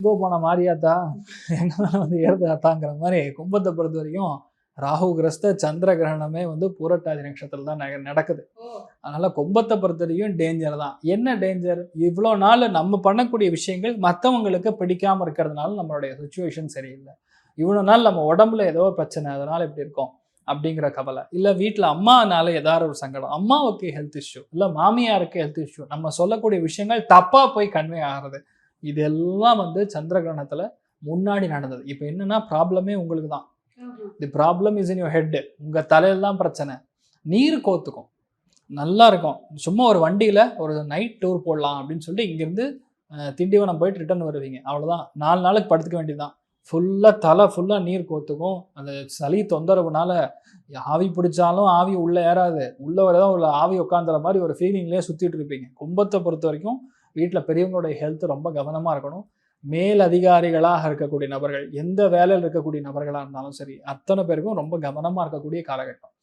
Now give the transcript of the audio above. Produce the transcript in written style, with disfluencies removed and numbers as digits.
போன மாரியாத்தா எங்க வந்து ஏறுதாத்தாங்கிற மாதிரி கும்பத்தை பொறுத்த வரைக்கும் ராகு கிரஸ்த சந்திர கிரகணமே வந்து பூரட்டாதி நட்சத்திரத்துல தான் நடக்குது. அதனால கும்பத்தை பொறுத்த வரைக்கும் டேஞ்சர் தான். என்ன டேஞ்சர்? இவ்வளோ நாள் நம்ம பண்ணக்கூடிய விஷயங்கள் மற்றவங்களுக்கு பிடிக்காம இருக்கிறதுனால நம்மளுடைய சுச்சுவேஷன் சரியில்லை. இவ்வளோ நாள் நம்ம உடம்புல ஏதோ பிரச்சனை, அதனால இப்படி இருக்கோம் அப்படிங்கிற கவலை, இல்லை வீட்டில் அம்மானால ஏதாவது ஒரு சங்கடம், அம்மாவுக்கு ஹெல்த் இஷ்யூ, இல்லை மாமியாருக்கு ஹெல்த் இஷ்யூ, நம்ம சொல்லக்கூடிய விஷயங்கள் தப்பா போய் கன்வே ஆகிறது, இதெல்லாம் வந்து சந்திர கிரகணத்துல முன்னாடி நடந்தது. இப்போ என்னன்னா ப்ராப்ளமே உங்களுக்கு தான். The problem is in your head. உங்க தலையில தான் பிரச்சனை. நீர் கோத்துக்கும், நல்லா இருக்கும். சும்மா ஒரு வண்டியில ஒரு நைட் டூர் போடலாம் அப்படின்னு சொல்லிட்டு இங்கிருந்து திண்டிவனம் போயிட்டு ரிட்டர்ன் வருவீங்க, அவ்வளோதான். 4 நாளுக்கு படுத்துக்க வேண்டியதுதான். ஃபுல்லாக தலை ஃபுல்லாக நீர் கோத்துக்கும். அந்த சளி தொந்தரவுனால ஆவி பிடிச்சாலும் ஆவி உள்ளே ஏறாது, உள்ளே வரதான் உள்ள ஆவி உட்காந்துற மாதிரி ஒரு ஃபீலிங்லேயே சுற்றிட்டு இருப்பீங்க. கும்பத்தை பொறுத்த வரைக்கும் வீட்டில் பெரியவங்களுடைய ஹெல்த் ரொம்ப கவனமாக இருக்கணும். மேல் அதிகாரிகளாக இருக்கக்கூடிய நபர்கள், எந்த வேலையில் இருக்கக்கூடிய நபர்களாக இருந்தாலும் சரி, அத்தனை பேருக்கும் ரொம்ப கவனமாக இருக்கக்கூடிய காலகட்டம்.